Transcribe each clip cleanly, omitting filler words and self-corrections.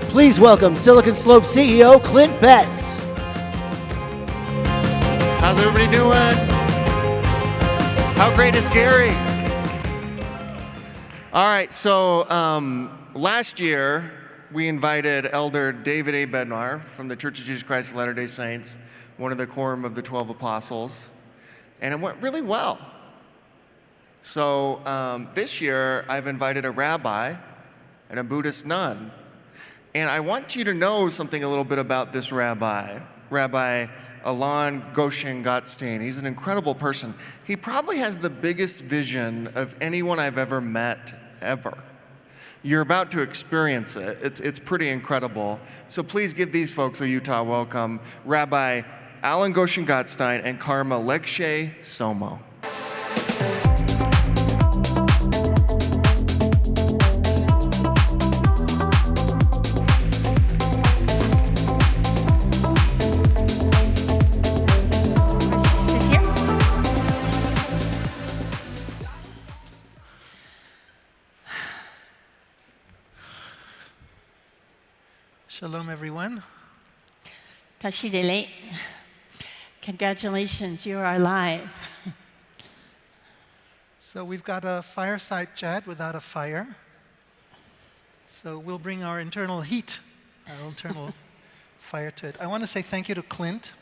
Please welcome Silicon Slope CEO Clint Betts. How's everybody doing? How great is Gary? All right, so last year we invited Elder David A. Bednar from the Church of Jesus Christ of Latter-day Saints, one of the quorum of the 12 apostles, and it went really well. So this year I've invited a rabbi and a Buddhist nun, and I want you to know something a little bit about this rabbi, Rabbi Alon Goshen-Gottstein. He's an incredible person. He probably has the biggest vision of anyone I've ever met, ever. You're about to experience it. It's pretty incredible. So please give these folks a Utah welcome, Rabbi Alon Goshen-Gottstein and Karma Lekshe Tsomo. Shalom, everyone. Tashidele. Congratulations, you are alive. So we've got a fireside chat without a fire. So we'll bring our internal heat, our internal fire to it. I want to say thank you to Clint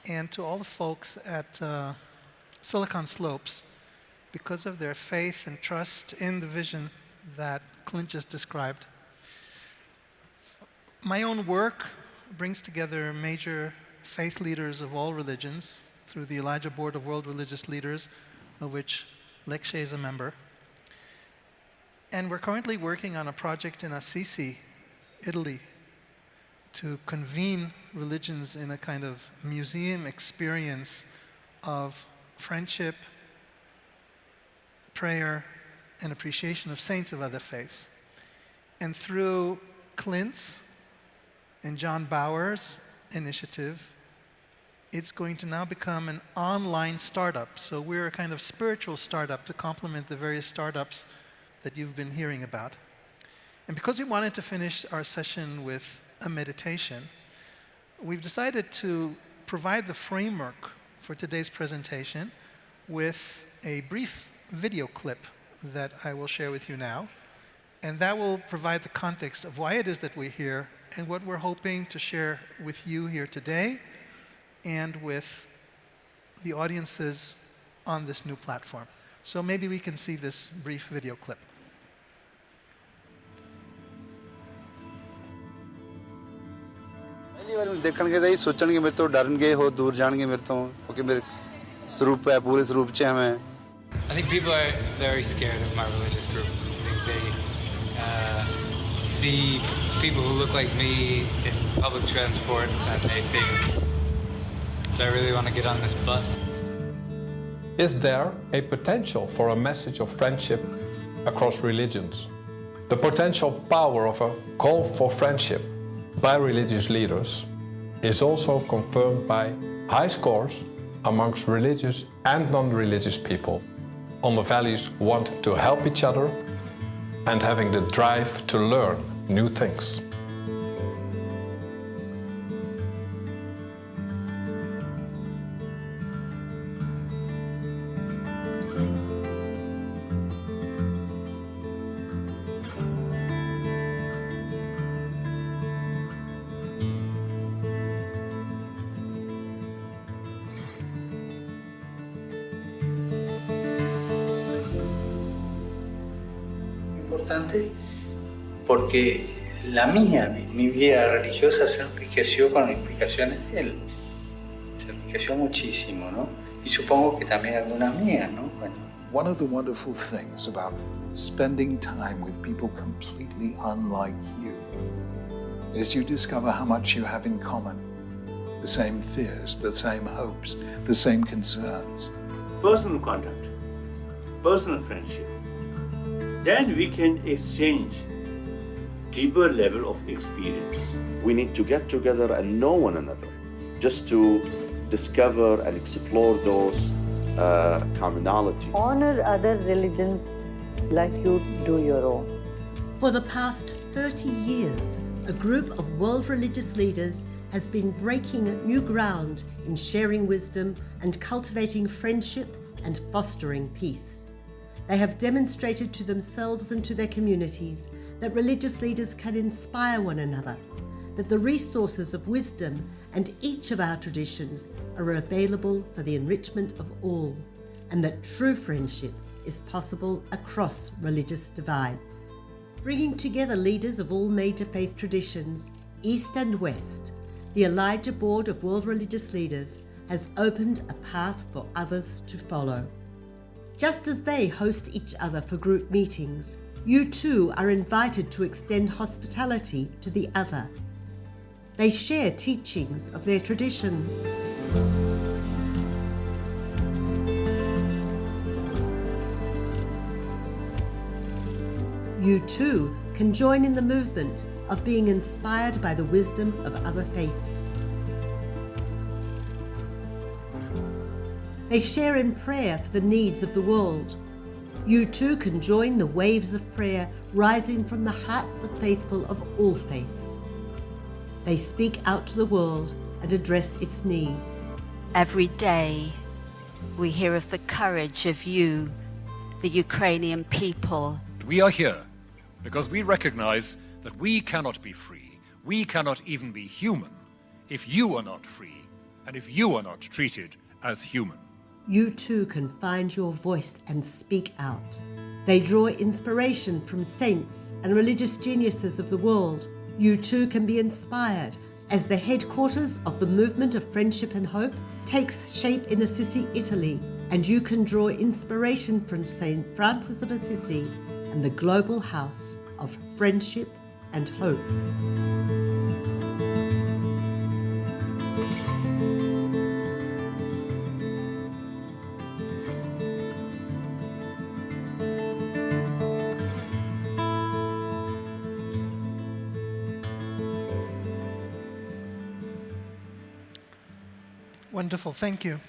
and to all the folks at Silicon Slopes because of their faith and trust in the vision that Clint just described. My own work brings together major faith leaders of all religions through the Elijah Board of World Religious Leaders, of which Lekshe is a member. And we're currently working on a project in Assisi, Italy, to convene religions in a kind of museum experience of friendship, prayer, and appreciation of saints of other faiths. And through Clint's and John Bauer's initiative, it's going to now become an online startup. So we're a kind of spiritual startup to complement the various startups that you've been hearing about. And because we wanted to finish our session with a meditation, we've decided to provide the framework for today's presentation with a brief video clip that I will share with you now. And that will provide the context of why it is that we're here and what we're hoping to share with you here today and with the audiences on this new platform. So maybe we can see this brief video clip. पहली बार देखणगे तो सोचणगे मेरे तो डरनगे हो दूर जाणगे मेरे तो क्योंकि मेरे स्वरूप है पूरे स्वरूप च हमें I think people are very scared of my religious group. I think they see people who look like me in public transport and they think, do I really want to get on this bus? Is there a potential for a message of friendship across religions? The potential power of a call for friendship by religious leaders is also confirmed by high scores amongst religious and non-religious people on the values wanting to help each other and having the drive to learn new things. Importante porque mi vida religiosa se enriqueció con explicaciones de él. Se enriqueció muchísimo, ¿no? Y supongo que también algunas mías, ¿no? Bueno. One of the wonderful things about spending time with people completely unlike you is you discover how much you have in common. The same fears, the same hopes, the same concerns. Personal contact, personal friendship. Then we can exchange deeper level of experience. We need to get together and know one another, just to discover and explore those commonalities. Honor other religions like you do your own. For the past 30 years, a group of world religious leaders has been breaking new ground in sharing wisdom and cultivating friendship and fostering peace. They have demonstrated to themselves and to their communities that religious leaders can inspire one another, that the resources of wisdom and each of our traditions are available for the enrichment of all, and that true friendship is possible across religious divides. Bringing together leaders of all major faith traditions, East and West, the Elijah Board of World Religious Leaders has opened a path for others to follow. Just as they host each other for group meetings, you too are invited to extend hospitality to the other. They share teachings of their traditions. You too can join in the movement of being inspired by the wisdom of other faiths. They share in prayer for the needs of the world. You too can join the waves of prayer rising from the hearts of faithful of all faiths. They speak out to the world and address its needs. Every day we hear of the courage of you, the Ukrainian people. We are here because we recognize that we cannot be free, we cannot even be human, if you are not free and if you are not treated as human. You too can find your voice and speak out. They draw inspiration from saints and religious geniuses of the world. You too can be inspired as the headquarters of the movement of friendship and hope takes shape in Assisi, Italy, and you can draw inspiration from Saint Francis of Assisi and the global house of friendship and hope. Wonderful, thank you.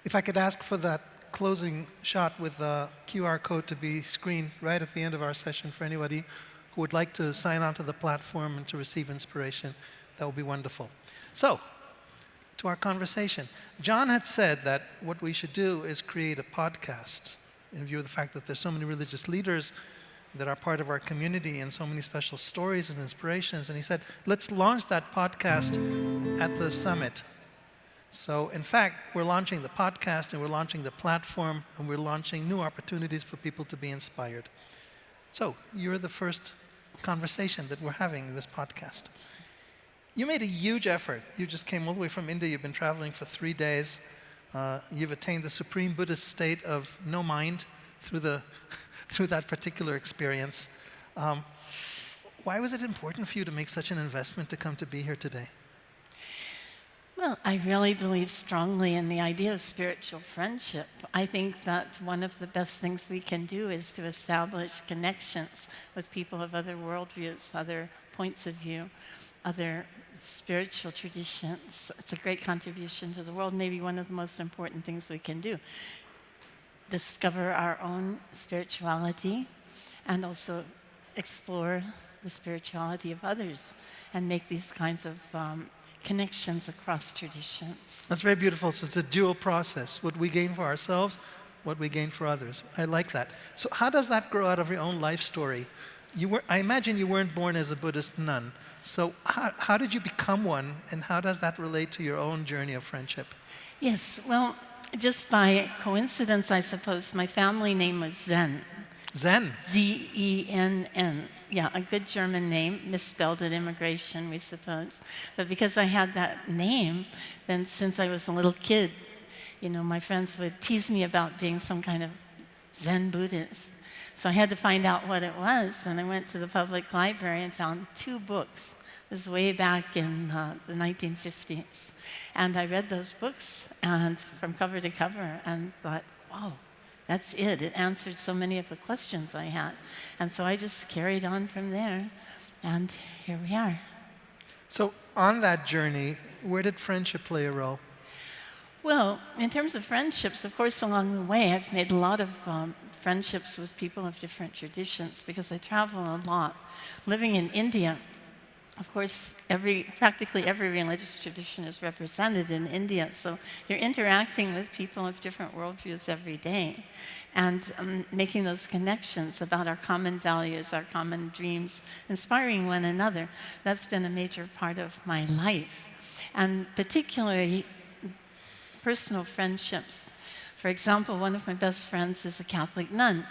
If I could ask for that closing shot with the QR code to be screened right at the end of our session for anybody who would like to sign onto the platform and to receive inspiration, that would be wonderful. So, to our conversation. John had said that what we should do is create a podcast in view of the fact that there's so many religious leaders that are part of our community and so many special stories and inspirations. And he said, let's launch that podcast at the summit. So, in fact, we're launching the podcast and we're launching the platform and we're launching new opportunities for people to be inspired. So, you're the first conversation that we're having in this podcast. You made a huge effort. You just came all the way from India. You've been traveling for 3 days. You've attained the supreme Buddhist state of no mind through that particular experience. Why was it important for you to make such an investment to come to be here today? Well, I really believe strongly in the idea of spiritual friendship. I think that one of the best things we can do is to establish connections with people of other worldviews, other points of view, other spiritual traditions. It's a great contribution to the world, maybe one of the most important things we can do. Discover our own spirituality and also explore the spirituality of others and make these kinds of connections across traditions. That's very beautiful. So it's a dual process. What we gain for ourselves, what we gain for others. I like that. So how does that grow out of your own life story? I imagine you weren't born as a Buddhist nun. So how did you become one, and how does that relate to your own journey of friendship? Yes, well, just by coincidence, I suppose, my family name was Zen. Zen? Z-E-N-N. Yeah, a good German name, misspelled at immigration, we suppose. But because I had that name, then since I was a little kid, my friends would tease me about being some kind of Zen Buddhist. So I had to find out what it was, and I went to the public library and found 2 books. This is way back in the 1950s. And I read those books and from cover to cover and thought, wow, that's it. It answered so many of the questions I had. And so I just carried on from there, and here we are. So on that journey, where did friendship play a role? Well, in terms of friendships, of course, along the way, I've made a lot of friendships with people of different traditions because I travel a lot. Living in India, of course, practically every religious tradition is represented in India, so you're interacting with people of different worldviews every day and making those connections about our common values, our common dreams, inspiring one another. That's been a major part of my life, and particularly personal friendships. For example, one of my best friends is a Catholic nun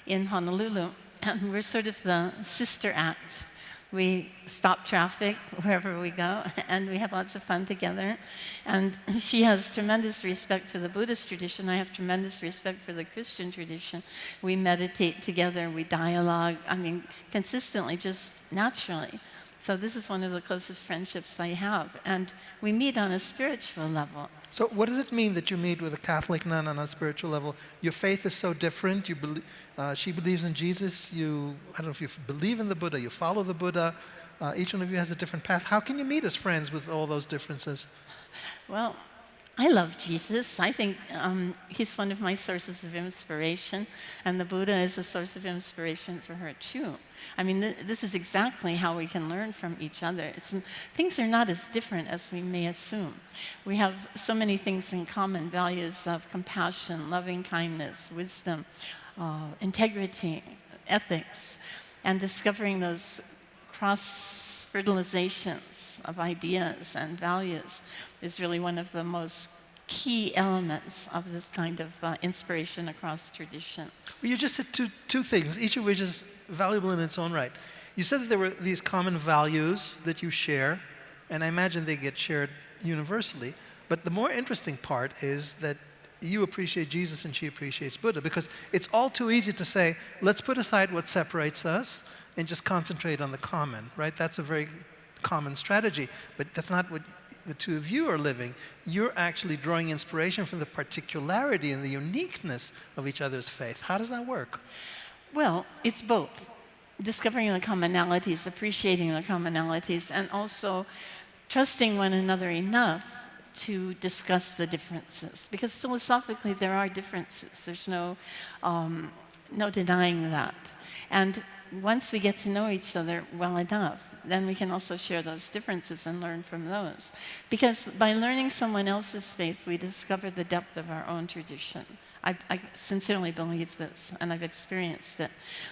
in Honolulu, and we're sort of the sister act. We stop traffic wherever we go, and we have lots of fun together. And she has tremendous respect for the Buddhist tradition. I have tremendous respect for the Christian tradition. We meditate together, we dialogue, consistently, just naturally. So this is one of the closest friendships I have. And we meet on a spiritual level. So what does it mean that you meet with a Catholic nun on a spiritual level? Your faith is so different. She believes in Jesus. I don't know if you believe in the Buddha, you follow the Buddha. Each one of you has a different path. How can you meet as friends with all those differences? Well, I love Jesus. I think he's one of my sources of inspiration, and the Buddha is a source of inspiration for her too. This is exactly how we can learn from each other. Things are not as different as we may assume. We have so many things in common, values of compassion, loving kindness, wisdom, integrity, ethics, and discovering those cross-fertilizations of ideas and values is really one of the most key elements of this kind of inspiration across tradition. Well, you just said two things, each of which is valuable in its own right. You said that there were these common values that you share, and I imagine they get shared universally, but the more interesting part is that you appreciate Jesus and she appreciates Buddha, because it's all too easy to say, let's put aside what separates us and just concentrate on the common, right? That's a very common strategy, but that's not what the two of you are living. You're actually drawing inspiration from the particularity and the uniqueness of each other's faith. How does that work? Well, it's both. Discovering the commonalities, appreciating the commonalities, and also trusting one another enough to discuss the differences. Because philosophically, there are differences. There's no denying that. And once we get to know each other well enough, then we can also share those differences and learn from those. Because by learning someone else's faith, we discover the depth of our own tradition. I sincerely believe this, and I've experienced it.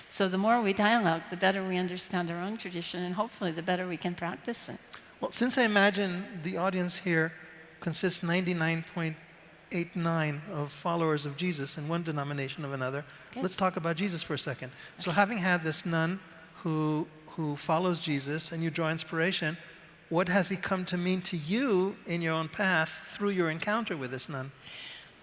So the more we dialogue, the better we understand our own tradition, and hopefully the better we can practice it. Well, since I imagine the audience here consists 99.89 of followers of Jesus in one denomination or another, let's talk about Jesus for a second. So having had this nun who follows Jesus and you draw inspiration, what has he come to mean to you in your own path through your encounter with this nun?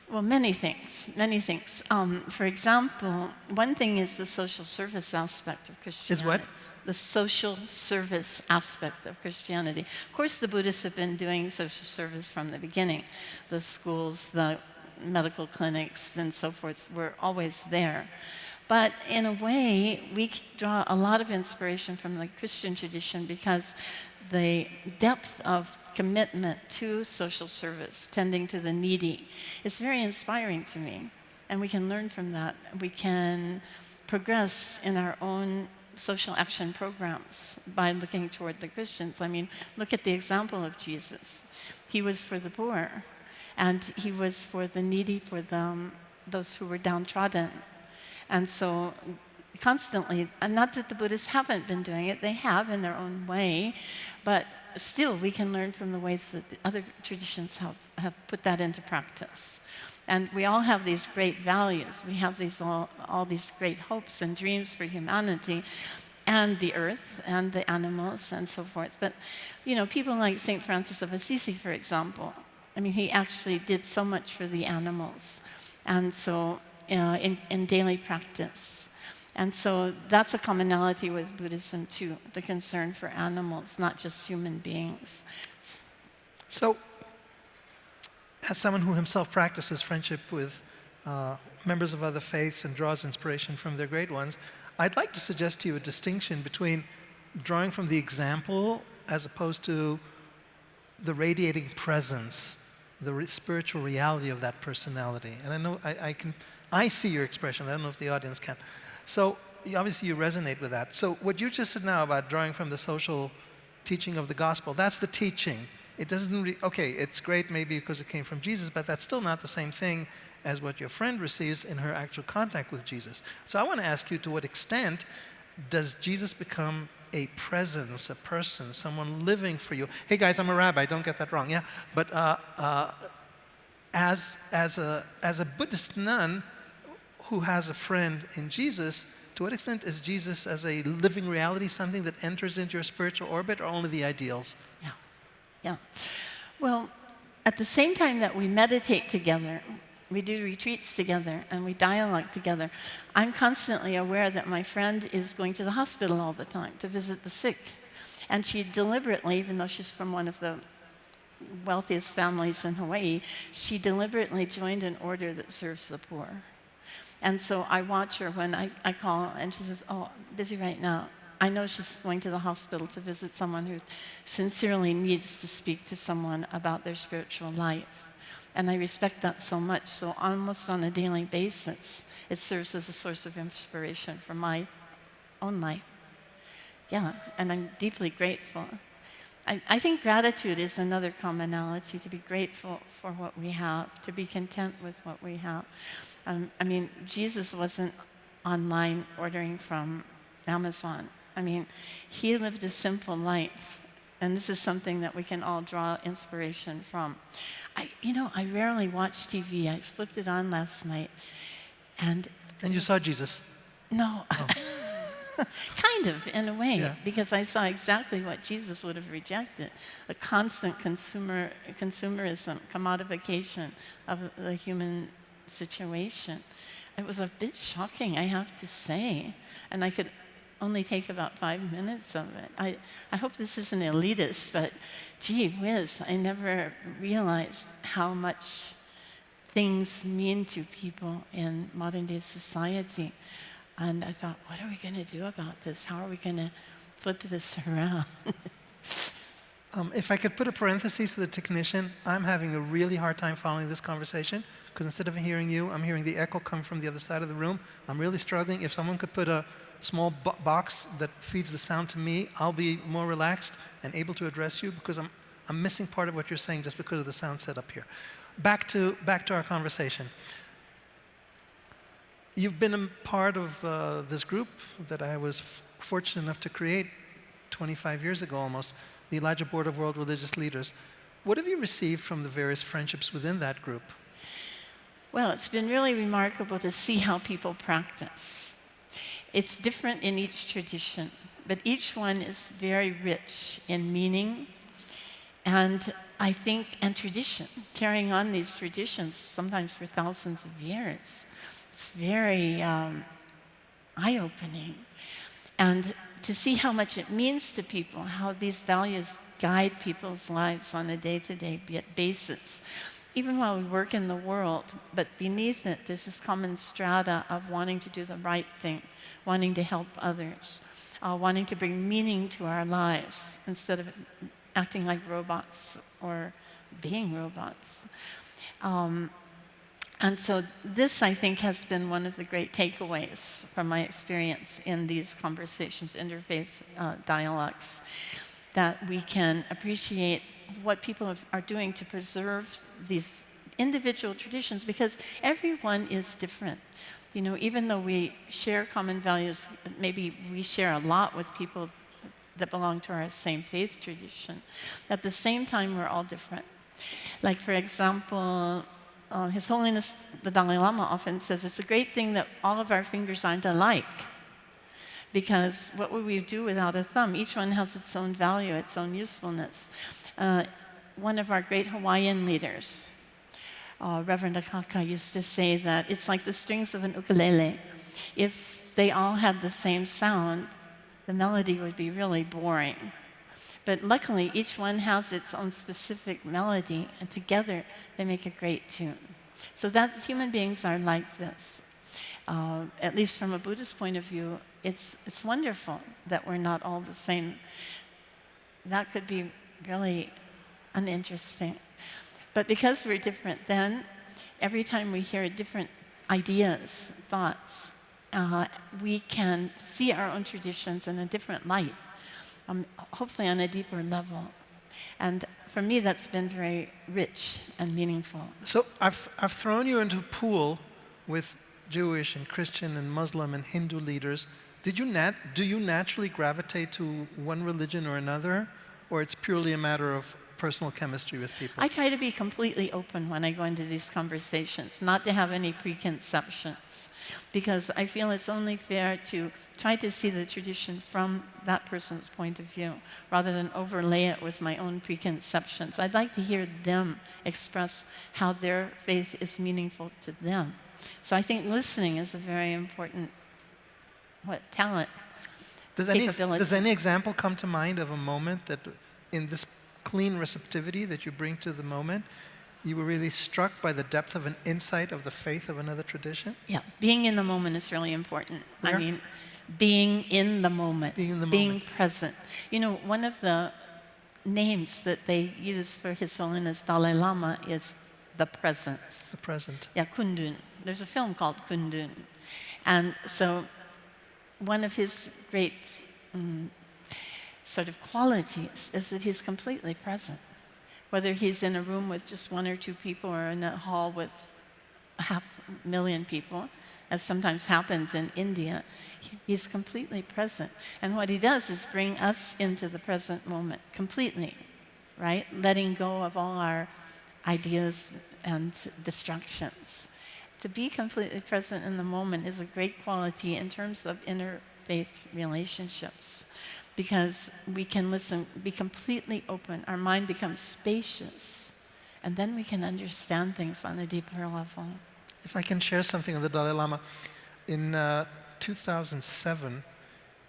Well, many things, many things. For example, one thing is the social service aspect of Christianity. Is what? The social service aspect of Christianity. Of course, the Buddhists have been doing social service from the beginning. The schools, the medical clinics, and so forth were always there. But in a way, we draw a lot of inspiration from the Christian tradition because the depth of commitment to social service, tending to the needy, is very inspiring to me. And we can learn from that. We can progress in our own social action programs by looking toward the Christians. Look at the example of Jesus. He was for the poor, and he was for the needy, for those who were downtrodden. And so constantly, and not that the Buddhists haven't been doing it, they have in their own way, but still we can learn from the ways that the other traditions have put that into practice. And we all have these great values. We have all these great hopes and dreams for humanity and the earth and the animals and so forth. But, people like St. Francis of Assisi, for example, he actually did so much for the animals. And so in daily practice. And so that's a commonality with Buddhism too, the concern for animals, not just human beings. So, as someone who himself practices friendship with members of other faiths and draws inspiration from their great ones, I'd like to suggest to you a distinction between drawing from the example as opposed to the radiating presence the spiritual reality of that personality. And I know I see your expression. I don't know if the audience can. So obviously you resonate with that. So what you just said now about drawing from the social teaching of the gospel, that's the teaching. It doesn't okay, it's great maybe because it came from Jesus, but that's still not the same thing as what your friend receives in her actual contact with Jesus. So I want to ask you, to what extent does Jesus become a presence, a person, someone living for you? Hey guys, I'm a rabbi, don't get that wrong, yeah? But as a Buddhist nun who has a friend in Jesus, to what extent is Jesus as a living reality something that enters into your spiritual orbit, or only the ideals? Yeah. Well, at the same time that we meditate together, we do retreats together, and we dialogue together, I'm constantly aware that my friend is going to the hospital all the time to visit the sick. And she deliberately, even though she's from one of the wealthiest families in Hawaii, she deliberately joined an order that serves the poor. And so I watch her when I call, and she says, oh, busy right now. I know she's going to the hospital to visit someone who sincerely needs to speak to someone about their spiritual life. And I respect that so much. So almost on a daily basis, it serves as a source of inspiration for my own life. Yeah, and I'm deeply grateful. I think gratitude is another commonality, to be grateful for what we have, to be content with what we have. I mean, Jesus wasn't online ordering from Amazon. I mean, he lived a simple life, and this is something that we can all draw inspiration from. I rarely watch TV. I flipped it on last night, and you saw Jesus? No. Oh. Kind of, in a way, yeah. Because I saw exactly what Jesus would have rejected, the constant consumerism, commodification of the human situation. It was a bit shocking, I have to say, and I could only take about 5 minutes of it. I hope this isn't elitist, but gee whiz, I never realized how much things mean to people in modern-day society. And I thought, what are we going to do about this? How are we going to flip this around? If I could put a parenthesis for the technician, I'm having a really hard time following this conversation, because instead of hearing you, I'm hearing the echo come from the other side of the room. I'm really struggling. If someone could put a small box that feeds the sound to me, I'll be more relaxed and able to address you, because I'm missing part of what you're saying just because of the sound set up here. Back to our conversation. You've been a part of this group that I was fortunate enough to create 25 years ago almost, the Elijah Board of World Religious Leaders. What have you received from the various friendships within that group? Well, it's been really remarkable to see how people practice. It's different in each tradition, but each one is very rich in meaning and I think, and tradition, carrying on these traditions, sometimes for thousands of years. It's very eye-opening. And to see how much it means to people, how these values guide people's lives on a day-to-day basis, even while we work in the world, but beneath it, there's this common strata of wanting to do the right thing, wanting to help others, wanting to bring meaning to our lives instead of acting like robots or being robots. And so this, I think, has been one of the great takeaways from my experience in these conversations, interfaith dialogues, that we can appreciate what people are doing to preserve these individual traditions, because everyone is different. You know, even though we share common values, maybe we share a lot with people that belong to our same faith tradition. At the same time, we're all different. Like, for example, His Holiness, the Dalai Lama often says, it's a great thing that all of our fingers aren't alike, because what would we do without a thumb? Each one has its own value, its own usefulness. One of our great Hawaiian leaders, Reverend Akaka, used to say that it's like the strings of an ukulele. If they all had the same sound, the melody would be really boring. But luckily, each one has its own specific melody, and together they make a great tune. So that human beings are like this. At least from a Buddhist point of view, it's wonderful that we're not all the same. That could be really uninteresting. But because we're different then, every time we hear different ideas, thoughts, we can see our own traditions in a different light, hopefully on a deeper level. And for me, that's been very rich and meaningful. So I've thrown you into a pool with Jewish and Christian and Muslim and Hindu leaders. Do you naturally gravitate to one religion or another, or it's purely a matter of personal chemistry with people? I try to be completely open when I go into these conversations, not to have any preconceptions, because I feel it's only fair to try to see the tradition from that person's point of view, rather than overlay it with my own preconceptions. I'd like to hear them express how their faith is meaningful to them. So I think listening is a very important talent. Does any example come to mind of a moment that in this clean receptivity that you bring to the moment, you were really struck by the depth of an insight of the faith of another tradition? Yeah, being in the moment is really important. Where? I mean, being in the moment, being present. You know, one of the names that they use for His Holiness Dalai Lama is the presence. The present. Yeah, Kundun. There's a film called Kundun. And so one of his great sort of qualities is that he's completely present. Whether he's in a room with just 1 or 2 people or in a hall with 500,000 people, as sometimes happens in India, he's completely present. And what he does is bring us into the present moment completely, right? Letting go of all our ideas and distractions. To be completely present in the moment is a great quality in terms of interfaith relationships, because we can listen, be completely open, our mind becomes spacious, and then we can understand things on a deeper level. If I can share something on the Dalai Lama, in 2007,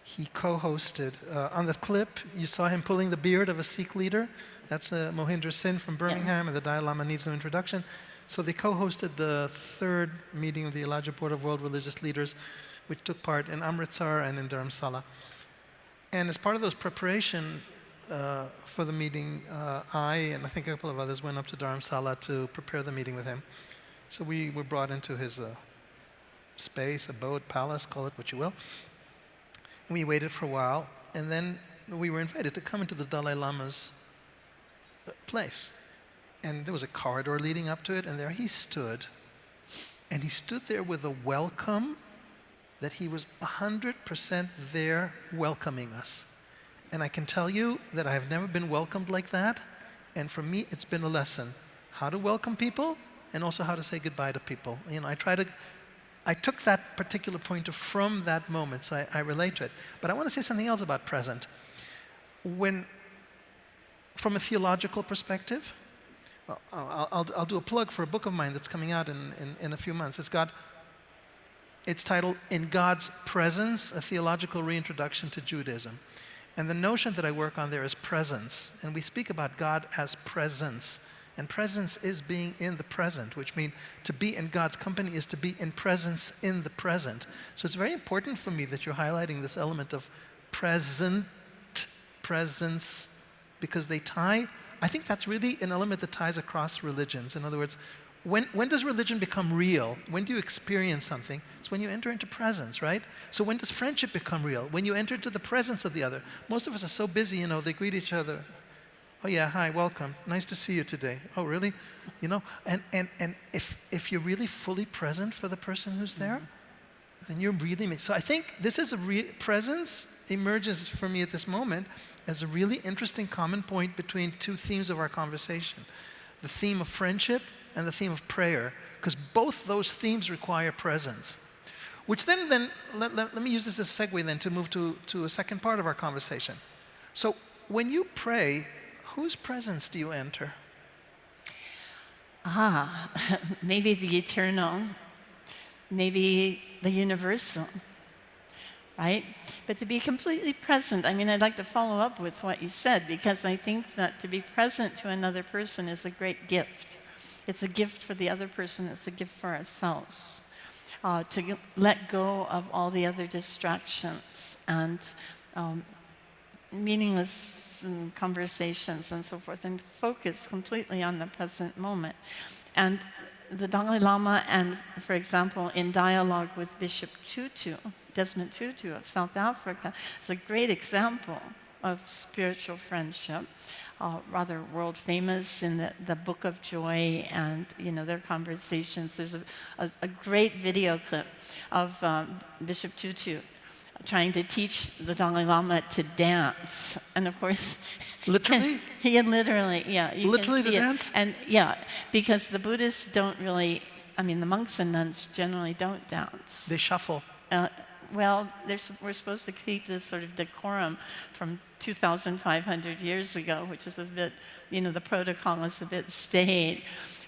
he co-hosted, on the clip, you saw him pulling the beard of a Sikh leader. That's Mohinder Singh from Birmingham, and the Dalai Lama needs no introduction. So they co-hosted the 3rd meeting of the Elijah Board of World Religious Leaders, which took part in Amritsar and in Dharamsala. And as part of those preparation for the meeting, I and I think a couple of others went up to Dharamsala to prepare the meeting with him. So we were brought into his space, abode, palace, call it what you will. And we waited for a while, and then we were invited to come into the Dalai Lama's place. And there was a corridor leading up to it, and there he stood. And he stood there with a welcome that he was 100% there welcoming us. And I can tell you that I have never been welcomed like that. And for me, it's been a lesson. How to welcome people, and also how to say goodbye to people. You know, I took that particular pointer from that moment, so I relate to it. But I want to say something else about present. From a theological perspective, I'll do a plug for a book of mine that's coming out in a few months. It's titled In God's Presence, A Theological Reintroduction to Judaism. And the notion that I work on there is presence. And we speak about God as presence. And presence is being in the present, which means to be in God's company is to be in presence in the present. So it's very important for me that you're highlighting this element of presence, because they tie. I think that's really an element that ties across religions. In other words, when does religion become real? When do you experience something? It's when you enter into presence, right? So when does friendship become real? When you enter into the presence of the other. Most of us are so busy, you know, they greet each other. Oh yeah, hi, welcome. Nice to see you today. Oh really? You know, and if you're really fully present for the person who's there, then you're really, so I think this is presence emerges for me at this moment as a really interesting common point between 2 themes of our conversation. The theme of friendship and the theme of prayer, because both those themes require presence. Which then let me use this as a segue then to move to a second part of our conversation. So when you pray, whose presence do you enter? Maybe the eternal, maybe the universal, right? But to be completely present, I mean, I'd like to follow up with what you said, because I think that to be present to another person is a great gift. It's a gift for the other person, it's a gift for ourselves. To let go of all the other distractions and meaningless conversations and so forth, and focus completely on the present moment. And the Dalai Lama, and for example, in dialogue with Bishop Desmond Tutu of South Africa, is a great example of spiritual friendship, rather world famous in the Book of Joy, and their conversations. There's a great video clip of Bishop Tutu trying to teach the Dalai Lama to dance, and of course, literally, literally, yeah, you literally can see to dance, and yeah, because the Buddhists don't really. I mean, the monks and nuns generally don't dance. They shuffle. Well, we're supposed to keep this sort of decorum from 2,500 years ago, which is a bit, the protocol is a bit staid.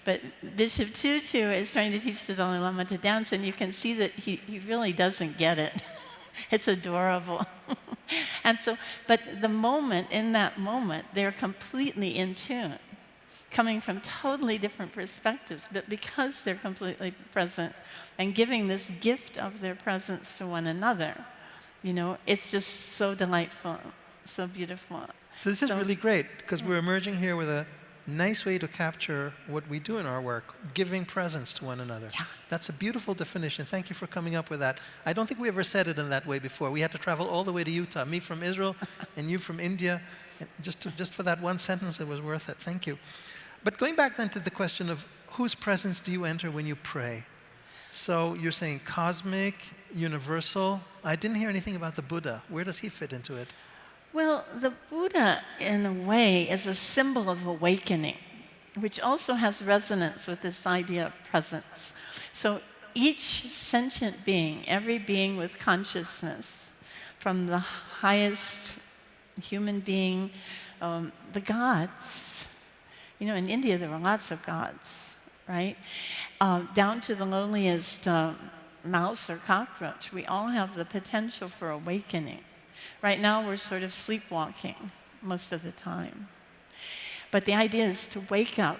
But Bishop Tutu is trying to teach the Dalai Lama to dance, and you can see that he really doesn't get it. It's adorable. And so, but in that moment, they're completely in tune, coming from totally different perspectives, but because they're completely present and giving this gift of their presence to one another, it's just so delightful, so beautiful. So this is really great, because we're emerging here with a nice way to capture what we do in our work, giving presence to one another. Yeah. That's a beautiful definition. Thank you for coming up with that. I don't think we ever said it in that way before. We had to travel all the way to Utah, me from Israel and you from India. And just for that one sentence, it was worth it. Thank you. But going back then to the question of whose presence do you enter when you pray? So you're saying cosmic, universal. I didn't hear anything about the Buddha. Where does he fit into it? Well, the Buddha, in a way, is a symbol of awakening, which also has resonance with this idea of presence. So each sentient being, every being with consciousness, from the highest human being, the gods, in India there were lots of gods, right? Down to the lowliest mouse or cockroach, we all have the potential for awakening. Right now we're sort of sleepwalking most of the time. But the idea is to wake up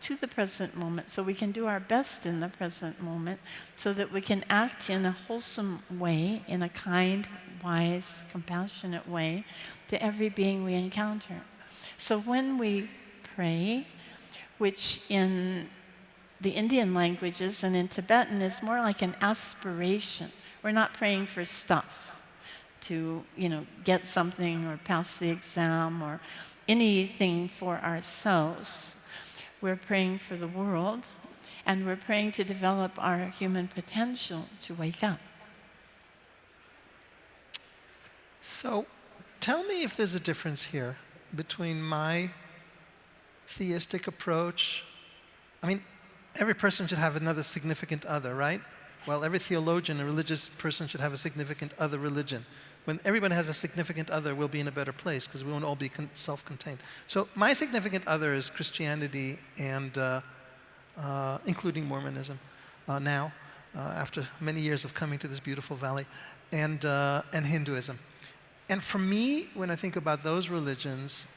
to the present moment so we can do our best in the present moment, so that we can act in a wholesome way, in a kind, wise, compassionate way to every being we encounter. So when we pray, which in the Indian languages and in Tibetan is more like an aspiration. We're not praying for stuff, to get something or pass the exam or anything for ourselves. We're praying for the world, and we're praying to develop our human potential to wake up. So tell me if there's a difference here between my theistic approach. I mean, every person should have another significant other, right? Well, every theologian, a religious person, should have a significant other religion. When everybody has a significant other, we'll be in a better place because we won't all be self-contained. So my significant other is Christianity and including Mormonism now, after many years of coming to this beautiful valley, and Hinduism. And for me, when I think about those religions,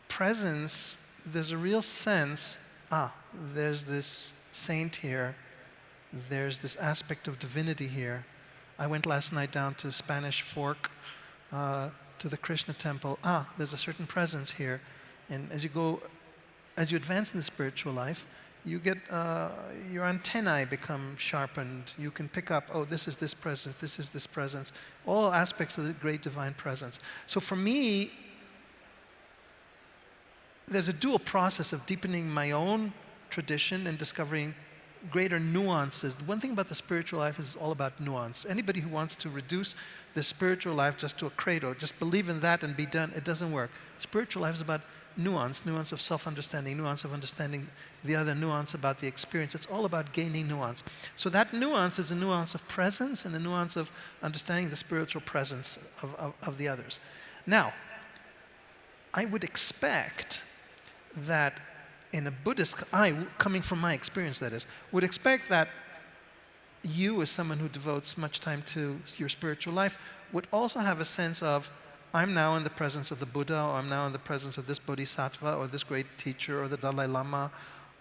presence, there's a real sense, there's this saint here, there's this aspect of divinity here. I went last night down to Spanish Fork, to the Krishna temple. There's a certain presence here. And as you advance in the spiritual life, you get, your antennae become sharpened. You can pick up, this is this presence, all aspects of the great divine presence. So for me, there's a dual process of deepening my own tradition and discovering greater nuances. The one thing about the spiritual life is it's all about nuance. Anybody who wants to reduce the spiritual life just to a credo, just believe in that and be done, it doesn't work. Spiritual life is about nuance of self-understanding, nuance of understanding the other, nuance about the experience. It's all about gaining nuance. So that nuance is a nuance of presence and a nuance of understanding the spiritual presence of the others. Now, I would expect that in a Buddhist, coming from my experience that is, would expect that you as someone who devotes much time to your spiritual life would also have a sense of, I'm now in the presence of the Buddha, or I'm now in the presence of this bodhisattva, or this great teacher, or the Dalai Lama,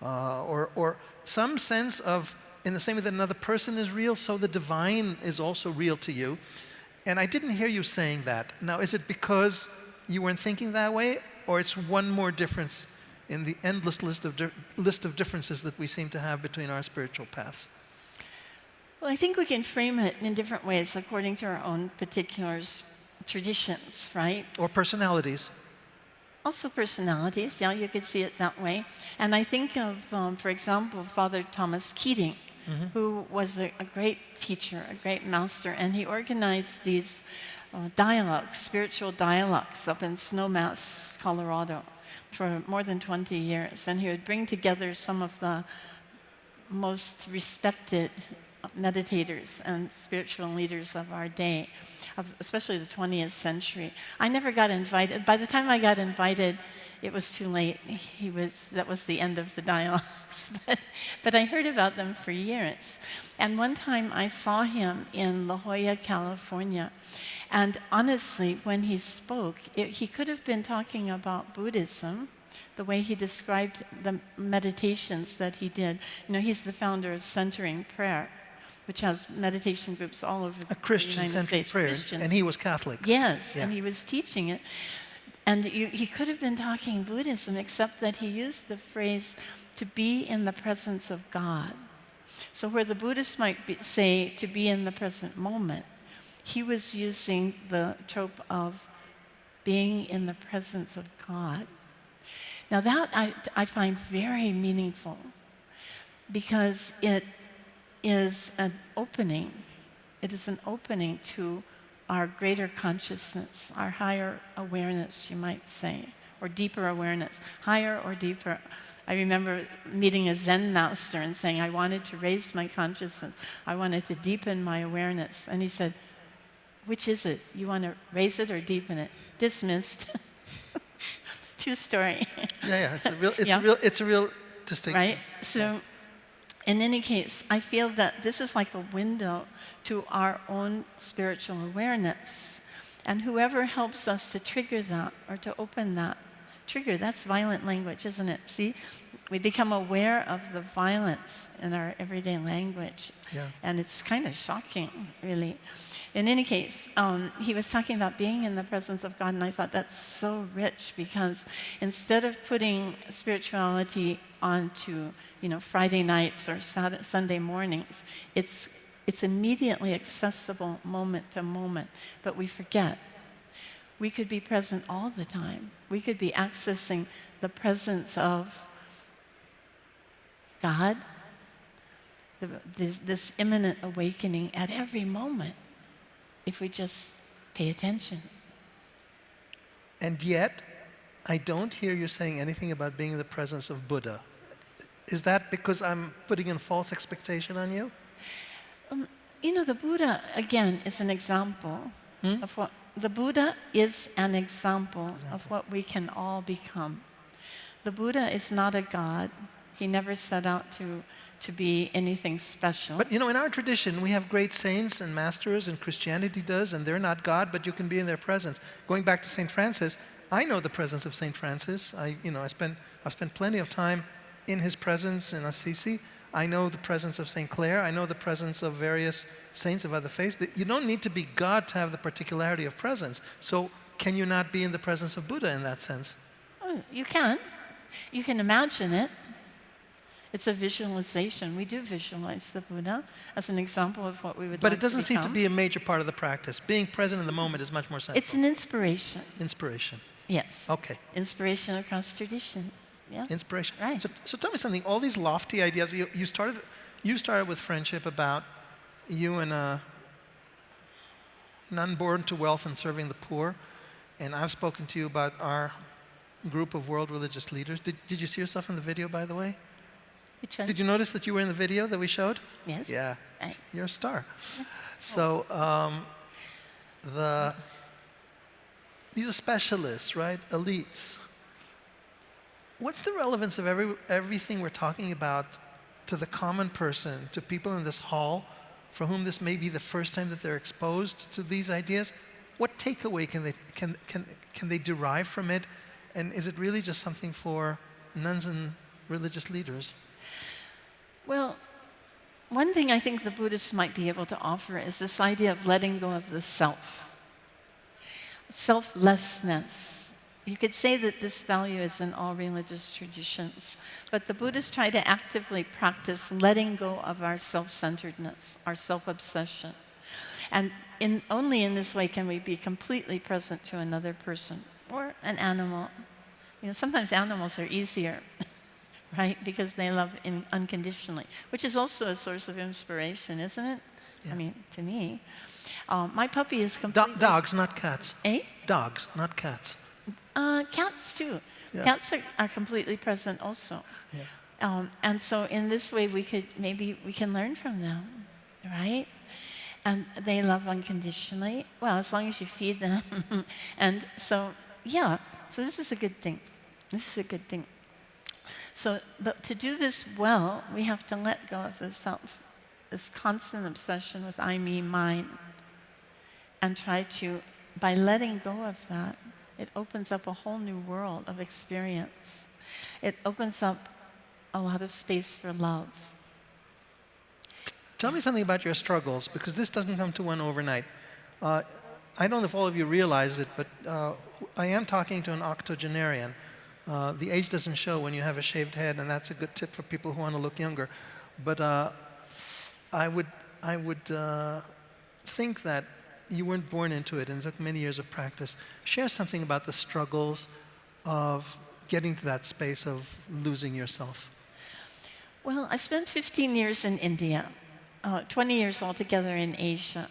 or some sense of, in the same way that another person is real, so the divine is also real to you. And I didn't hear you saying that. Now, is it because you weren't thinking that way, or it's one more difference in the endless list of differences that we seem to have between our spiritual paths? Well, I think we can frame it in different ways according to our own particular traditions, right? Or personalities. Also personalities, yeah, you could see it that way. And I think of, for example, Father Thomas Keating, who was a great teacher, a great master, and he organized these dialogues, spiritual dialogues up in Snowmass, Colorado, for more than 20 years. And he would bring together some of the most respected meditators and spiritual leaders of our day, especially the 20th century. I never got invited. By the time I got invited, it was too late. That was the end of the dialogues. But I heard about them for years. And one time I saw him in La Jolla, California. And honestly, when he spoke, he could have been talking about Buddhism, the way he described the meditations that he did. You know, he's the founder of Centering Prayer, which has meditation groups all over the United States. Prayer, and he was Catholic. Yes, yeah. And he was teaching it. And he could have been talking Buddhism, except that he used the phrase, to be in the presence of God. So where the Buddhists might say, to be in the present moment, he was using the trope of being in the presence of God. Now that I find very meaningful, because it is an opening. It is an opening to our greater consciousness, our higher awareness, you might say, or deeper awareness, higher or deeper. I remember meeting a Zen master and saying, I wanted to raise my consciousness. I wanted to deepen my awareness. And he said, which is it? You want to raise it or deepen it? Dismissed. True story. Yeah, it's a real distinction. Right? So, in any case, I feel that this is like a window to our own spiritual awareness. And whoever helps us to trigger that or to open that trigger, that's violent language, isn't it? See, we become aware of the violence in our everyday language. Yeah. And it's kind of shocking, really. In any case, he was talking about being in the presence of God, and I thought that's so rich, because instead of putting spirituality onto, Friday nights or Sunday mornings, it's immediately accessible moment to moment, but we forget. We could be present all the time. We could be accessing the presence of God, this imminent awakening at every moment, if we just pay attention. And yet, I don't hear you saying anything about being in the presence of Buddha. Is that because I'm putting in false expectation on you? The Buddha, again, is an example of what... The Buddha is an example of what we can all become. The Buddha is not a god. He never set out to be anything special. But in our tradition, we have great saints and masters, and Christianity does, and they're not God, but you can be in their presence. Going back to St. Francis, I know the presence of St. Francis. I've spent plenty of time in his presence in Assisi. I know the presence of St. Clare. I know the presence of various saints of other faiths. You don't need to be God to have the particularity of presence. So can you not be in the presence of Buddha in that sense? Oh, you can. You can imagine it. It's a visualization. We do visualize the Buddha as an example of what we would like to become. But it doesn't seem to be a major part of the practice. Being present in the moment is much more central. It's an inspiration. Inspiration. Yes. Okay. Inspiration across traditions. Yeah. Inspiration. Right. So tell me something. All these lofty ideas. You started with friendship about you and a nun born to wealth and serving the poor, and I've spoken to you about our group of world religious leaders. Did you see yourself in the video, by the way? Which one? Did you notice that you were in the video that we showed? Yes. Yeah. Right. You're a star. So these are specialists, right? Elites. What's the relevance of everything we're talking about to the common person, to people in this hall, for whom this may be the first time that they're exposed to these ideas? What takeaway can they derive from it? And is it really just something for nuns and religious leaders? Well, one thing I think the Buddhists might be able to offer is this idea of letting go of the self. Selflessness. You could say that this value is in all religious traditions, but the Buddhists try to actively practice letting go of our self-centeredness, our self-obsession. And only in this way can we be completely present to another person or an animal. You know, sometimes animals are easier, right? Because they love unconditionally, which is also a source of inspiration, isn't it? Yeah. I mean, to me. My puppy is completely... Dogs, not cats. Eh? Dogs, not cats. Cats, too. Yeah. Cats are completely present also. Yeah. And so in this way, we can learn from them, right? And they love unconditionally. Well, as long as you feed them. And so, yeah. So this is a good thing. This is a good thing. So, but to do this well, we have to let go of the self, this constant obsession with I, me, mine, and try to, by letting go of that, it opens up a whole new world of experience. It opens up a lot of space for love. Tell me something about your struggles, because this doesn't come to one overnight. I don't know if all of you realize it, but I am talking to an octogenarian. The age doesn't show when you have a shaved head, and that's a good tip for people who want to look younger. But I would think that you weren't born into it, and it took many years of practice. Share something about the struggles of getting to that space of losing yourself. Well, I spent 15 years in India, 20 years altogether in Asia.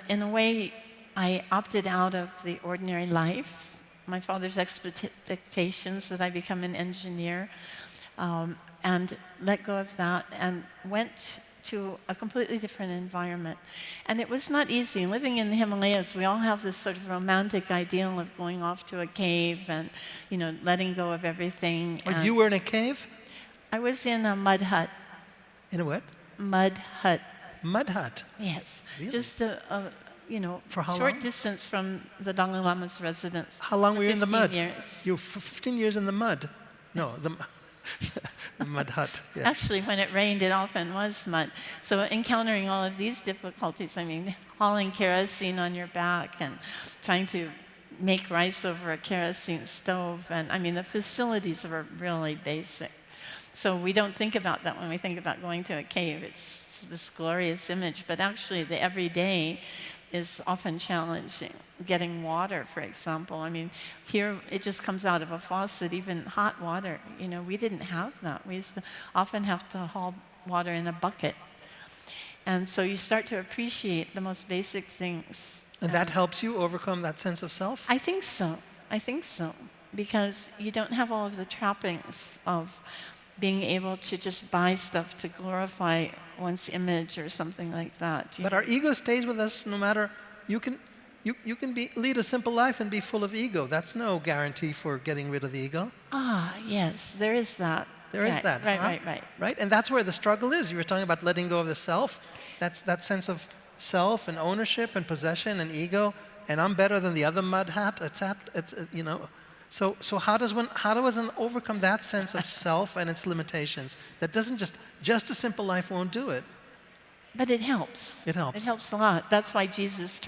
In a way, I opted out of the ordinary life, my father's expectations that I become an engineer, and let go of that and went to a completely different environment. And it was not easy. Living in the Himalayas, we all have this sort of romantic ideal of going off to a cave and, you know, letting go of everything. Oh, you were in a cave? I was in a mud hut. In a what? Mud hut. Mud hut? Yes. Really? Just a for how short long? Distance from the Dalai Lama's residence. How long were you in the mud? 15 years. You were 15 years in the mud. No, the mud hut. Yeah. Actually, when it rained, it often was mud. So encountering all of these difficulties, I mean, hauling kerosene on your back and trying to make rice over a kerosene stove. And I mean, the facilities are really basic. So we don't think about that when we think about going to a cave. It's this glorious image, but actually the everyday is often challenging. Getting water, for example. I mean, here it just comes out of a faucet, even hot water. You know, we didn't have that. We used to often have to haul water in a bucket. And so you start to appreciate the most basic things. And that helps you overcome that sense of self? I think so. I think so. Because you don't have all of the trappings of being able to just buy stuff to glorify one's image or something like that. But our ego stays with us no matter. You can lead a simple life and be full of ego. That's no guarantee for getting rid of the ego. Ah, yes, there is that. There is that. Right. Right, and that's where the struggle is. You were talking about letting go of the self. That's that sense of self and ownership and possession and ego. And I'm better than the other mud hat. It's you know. So how does one overcome that sense of self and its limitations? That doesn't just a simple life won't do it. But it helps. It helps. It helps a lot. That's why Jesus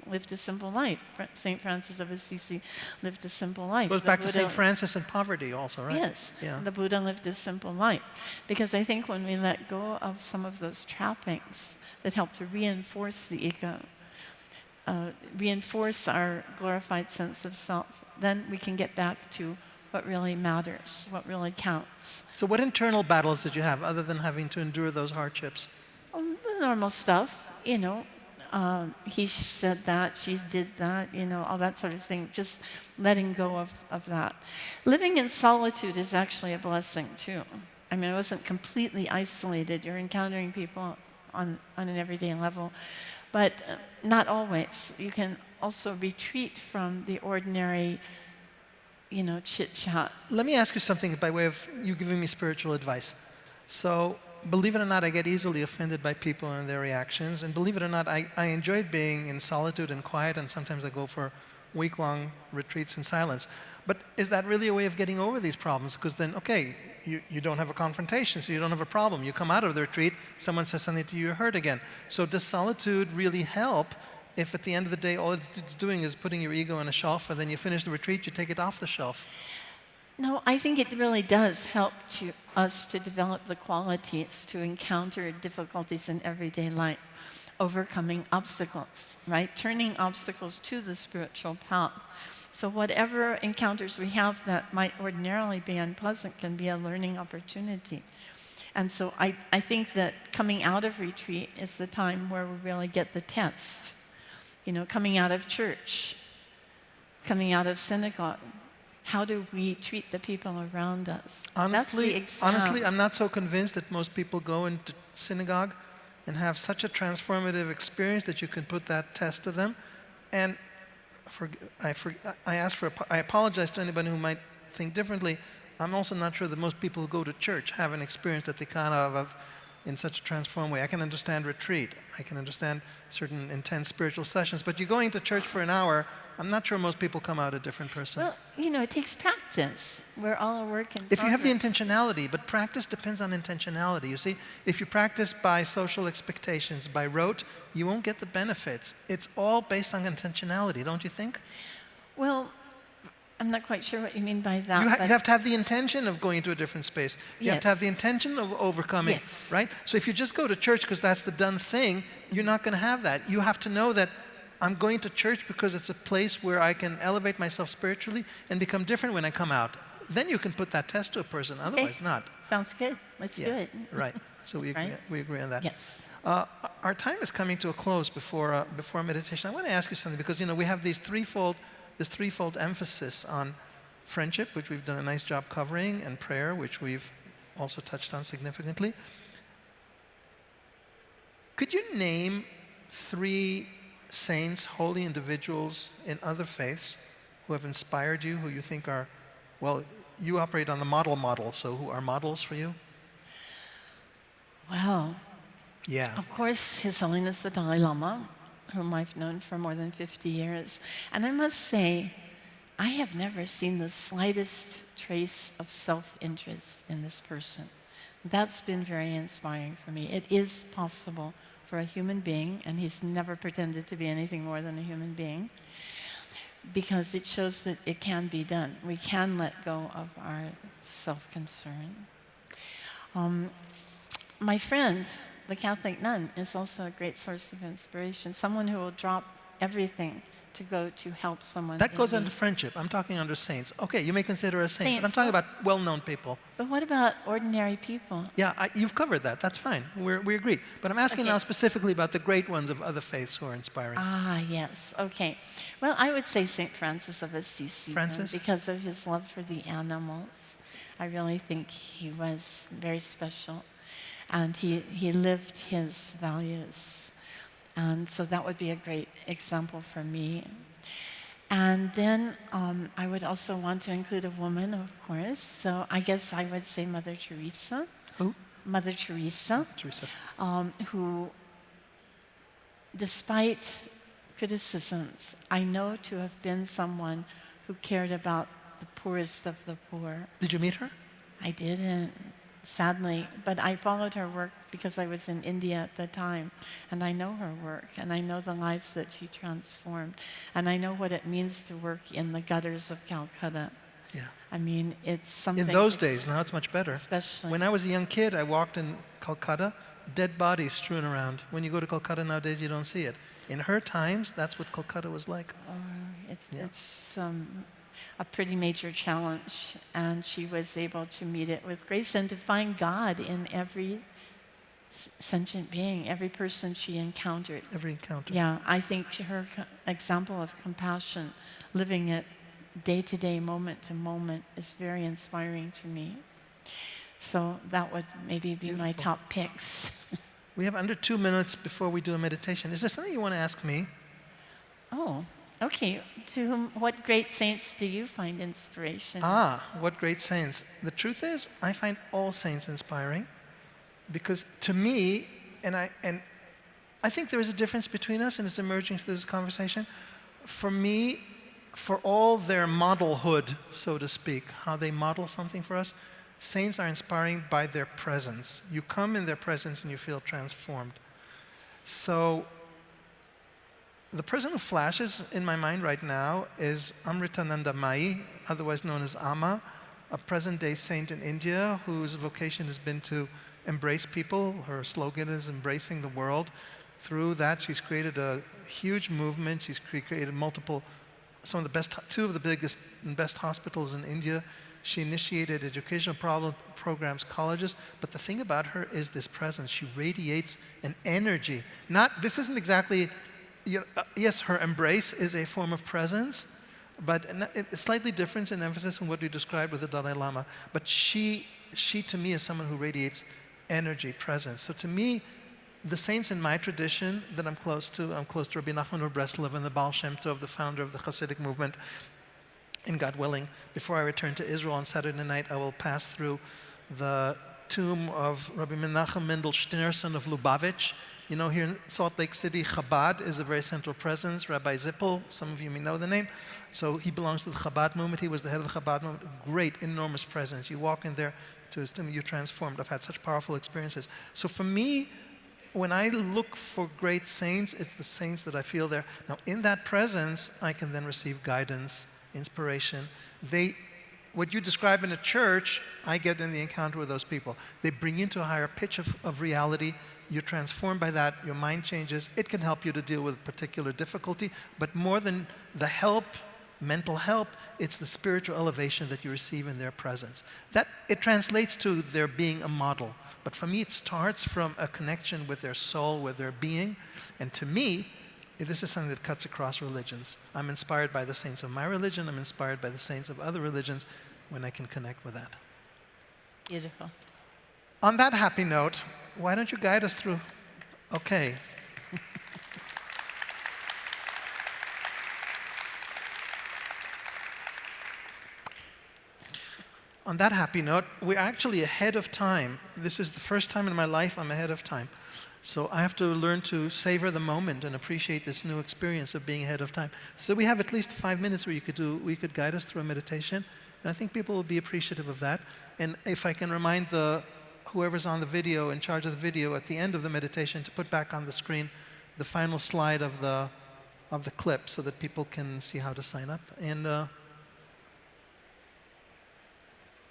lived a simple life. St. Francis of Assisi lived a simple life. Goes back to St. Francis and poverty also, right? Yes. Yeah. The Buddha lived a simple life. Because I think when we let go of some of those trappings that help to reinforce the ego, reinforce our glorified sense of self, then we can get back to what really matters, what really counts. So what internal battles did you have other than having to endure those hardships? The normal stuff, he said that, she did that, all that sort of thing, just letting go of that. Living in solitude is actually a blessing too. I mean, I wasn't completely isolated. You're encountering people on an everyday level, but not always. You can also retreat from the ordinary, chit-chat. Let me ask you something by way of you giving me spiritual advice. So, believe it or not, I get easily offended by people and their reactions. And believe it or not, I enjoyed being in solitude and quiet, and sometimes I go for week-long retreats in silence. But is that really a way of getting over these problems? Because then, okay, you don't have a confrontation, so you don't have a problem. You come out of the retreat, someone says something to you, you're hurt again. So does solitude really help if at the end of the day all it's doing is putting your ego on a shelf, and then you finish the retreat, you take it off the shelf? No, I think it really does help us to develop the qualities to encounter difficulties in everyday life, overcoming obstacles, right? Turning obstacles to the spiritual path. So whatever encounters we have that might ordinarily be unpleasant can be a learning opportunity. And so I think that coming out of retreat is the time where we really get the test. You know, coming out of church, coming out of synagogue, how do we treat the people around us? Honestly, I'm not so convinced that most people go into synagogue and have such a transformative experience that you can put that test to them. And I apologize to anybody who might think differently. I'm also not sure that most people who go to church have an experience that they kind of have in such a transformed way. I can understand retreat. I can understand certain intense spiritual sessions. But you're going to church for an hour, I'm not sure most people come out a different person. Well, you know, it takes practice. We're all a work in progress. If you have the intentionality, but practice depends on intentionality. You see, if you practice by social expectations, by rote, you won't get the benefits. It's all based on intentionality, don't you think? Well, I'm not quite sure what you mean by that. You have to have the intention of going into a different space. You have to have the intention of overcoming, right? So if you just go to church because that's the done thing, you're not going to have that. You have to know that I'm going to church because it's a place where I can elevate myself spiritually and become different when I come out. Then you can put that test to a person, otherwise not. Sounds good. Let's do it. Right. So we agree, we agree on that. Yes. Our time is coming to a close before meditation. I want to ask you something because, you know, we have this threefold emphasis on friendship, which we've done a nice job covering, and prayer, which we've also touched on significantly. Could you name 3 saints, holy individuals in other faiths who have inspired you, who you think are, well, you operate on the model, so who are models for you? Well, yeah. Of course, His Holiness the Dalai Lama, whom I've known for more than 50 years. And I must say, I have never seen the slightest trace of self-interest in this person. That's been very inspiring for me. It is possible for a human being, and he's never pretended to be anything more than a human being, because it shows that it can be done. We can let go of our self-concern. My friend, the Catholic nun, is also a great source of inspiration, someone who will drop everything to go to help someone. That goes under friendship. I'm talking under saints. Okay, you may consider a saint, but I'm talking about well-known people. But what about ordinary people? Yeah, you've covered that. That's fine. We agree. But I'm asking now specifically about the great ones of other faiths who are inspiring. Ah, yes. Okay. Well, I would say St. Francis of Assisi. Francis? Because of his love for the animals. I really think he was very special. And he lived his values. And so that would be a great example for me. And then I would also want to include a woman, of course. So I guess I would say Mother Teresa. Who? Mother Teresa. Who, despite criticisms, I know to have been someone who cared about the poorest of the poor. Did you meet her? I didn't. Sadly, but I followed her work because I was in India at the time, and I know her work, and I know the lives that she transformed, and I know what it means to work in the gutters of Calcutta. Yeah. I mean, it's something... In those days, now it's much better. Especially... When I was a young kid, I walked in Calcutta, dead bodies strewn around. When you go to Calcutta nowadays, you don't see it. In her times, that's what Calcutta was like. It's a pretty major challenge, and she was able to meet it with grace and to find God in every sentient being, every person she encountered. Every encounter. Yeah, I think her example of compassion, living it day to day, moment to moment, is very inspiring to me. So that would maybe be my top picks. We have under 2 minutes before we do a meditation. Is there something you want to ask me? Oh. Okay, what great saints do you find inspiration? What great saints. The truth is, I find all saints inspiring because to me, and I think there is a difference between us and it's emerging through this conversation. For me, for all their modelhood, so to speak, how they model something for us, saints are inspiring by their presence. You come in their presence and you feel transformed. So the person who flashes in my mind right now is Amritananda Mai, otherwise known as Amma, a present-day saint in India whose vocation has been to embrace people. Her slogan is embracing the world. Through that, she's created a huge movement. She's created two of the biggest and best hospitals in India. She initiated educational programs, colleges. But the thing about her is this presence. She radiates an energy. This isn't exactly, yes, her embrace is a form of presence, but it's slightly different in emphasis from what we described with the Dalai Lama. But she to me is someone who radiates energy, presence. So to me, the saints in my tradition that I'm close to Rabbi Nachman of Breslov and the Baal Shem Tov, the founder of the Hasidic movement. And God willing, before I return to Israel on Saturday night, I will pass through the tomb of Rabbi Menachem Mendel Schneerson of Lubavitch. You know, here in Salt Lake City, Chabad is a very central presence. Rabbi Zippel, some of you may know the name. So he belongs to the Chabad movement. He was the head of the Chabad movement. Great, enormous presence. You walk in there to his tomb, you're transformed. I've had such powerful experiences. So for me, when I look for great saints, it's the saints that I feel there. Now, in that presence, I can then receive guidance, inspiration. What you describe in a church, I get in the encounter with those people. They bring you into a higher pitch of reality. You're transformed by that. Your mind changes. It can help you to deal with a particular difficulty. But more than the help, mental help, it's the spiritual elevation that you receive in their presence. That it translates to their being a model. But for me, it starts from a connection with their soul, with their being. And to me, this is something that cuts across religions. I'm inspired by the saints of my religion. I'm inspired by the saints of other religions when I can connect with that. Beautiful. On that happy note, why don't you guide us through? Okay. On that happy note, we're actually ahead of time. This is the first time in my life I'm ahead of time. So I have to learn to savor the moment and appreciate this new experience of being ahead of time. So we have at least 5 minutes where you could guide us through a meditation. And I think people will be appreciative of that. And if I can remind whoever's on the video, in charge of the video, at the end of the meditation, to put back on the screen the final slide of the clip so that people can see how to sign up. And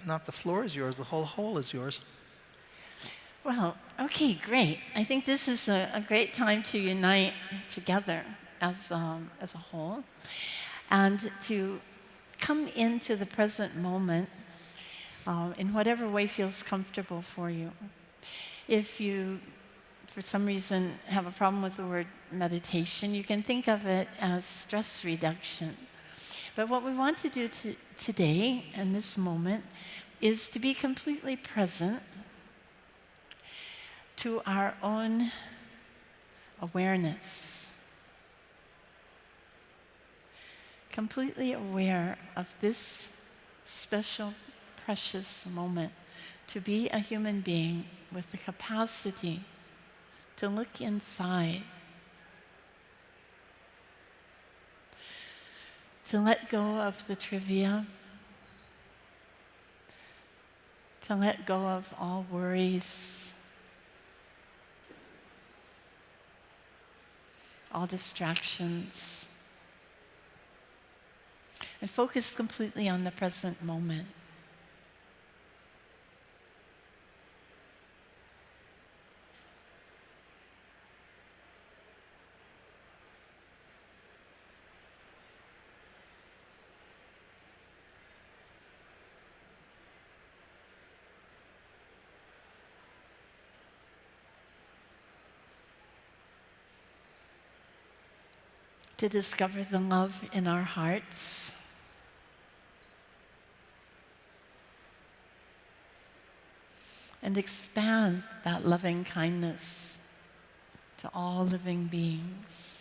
not the floor is yours, the whole hole is yours. Well, okay, great. I think this is a great time to unite together as a whole and to come into the present moment in whatever way feels comfortable for you. If you, for some reason, have a problem with the word meditation, you can think of it as stress reduction. But what we want to do today, in this moment, is to be completely present to our own awareness. Completely aware of this special, precious moment, to be a human being with the capacity to look inside, to let go of the trivia, to let go of all worries, all distractions, and focus completely on the present moment. To discover the love in our hearts, and expand that loving kindness to all living beings.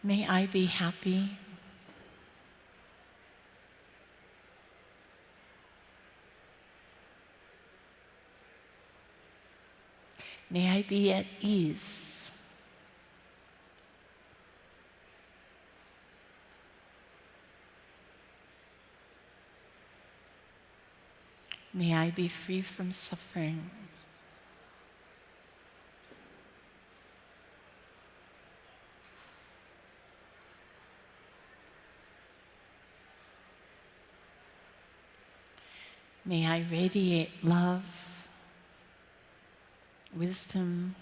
May I be happy. May I be at ease. May I be free from suffering. May I radiate love, wisdom,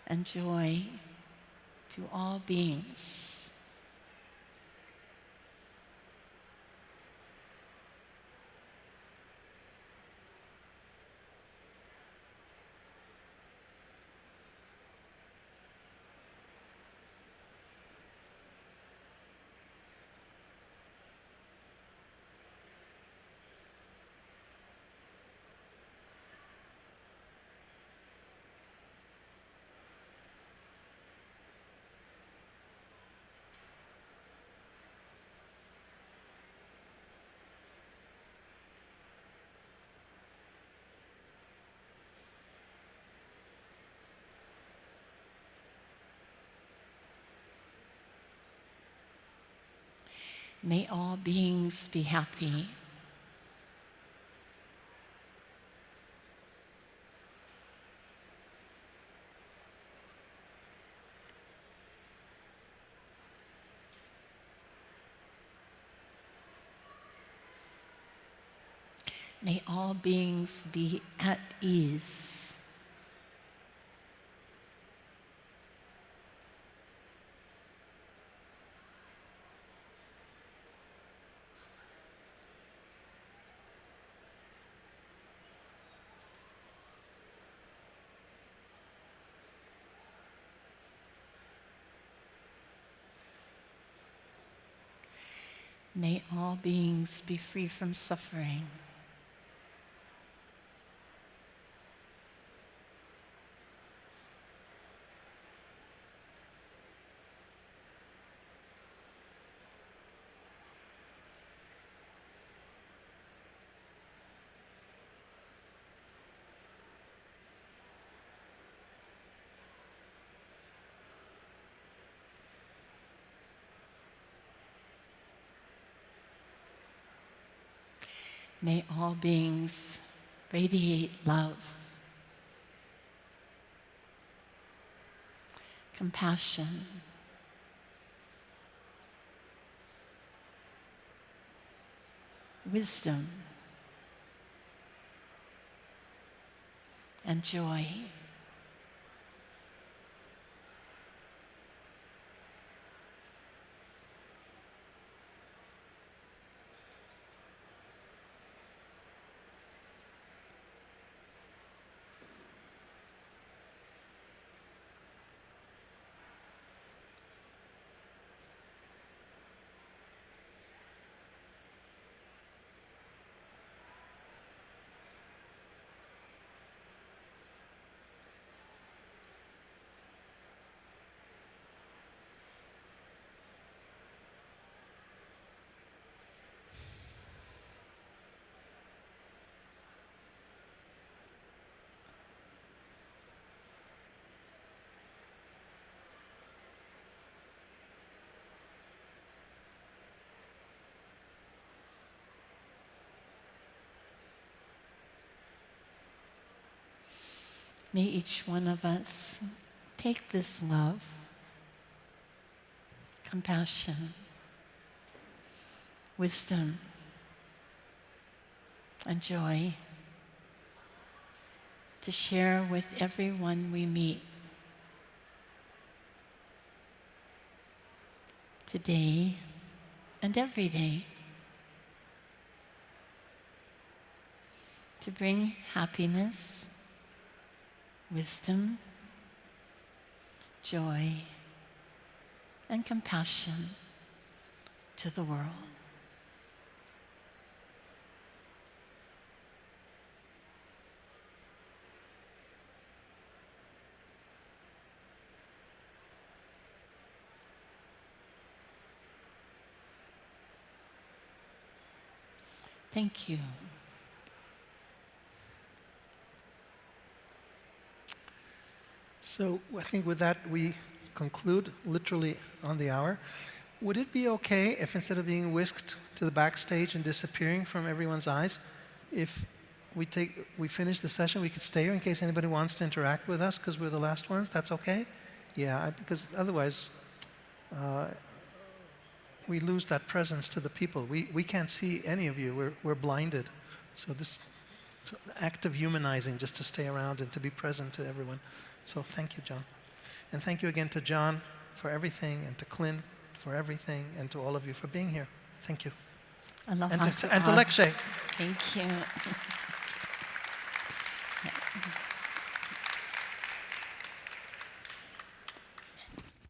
and joy to all beings. May all beings be happy. May all beings be at ease. May all beings be free from suffering. May all beings radiate love, compassion, wisdom, and joy. May each one of us take this love, compassion, wisdom, and joy to share with everyone we meet today and every day, to bring happiness, wisdom, joy, and compassion to the world. Thank you. So I think with that we conclude literally on the hour. Would it be okay if instead of being whisked to the backstage and disappearing from everyone's eyes, if we finish the session, we could stay here in case anybody wants to interact with us because we're the last ones? That's okay? Yeah, because otherwise we lose that presence to the people. We can't see any of you. We're blinded. So this is an act of humanizing just to stay around and to be present to everyone. So thank you, John. And thank you again to John for everything, and to Clint for everything, and to all of you for being here. Thank you. Aloha And to to all. Lekshe. Thank you.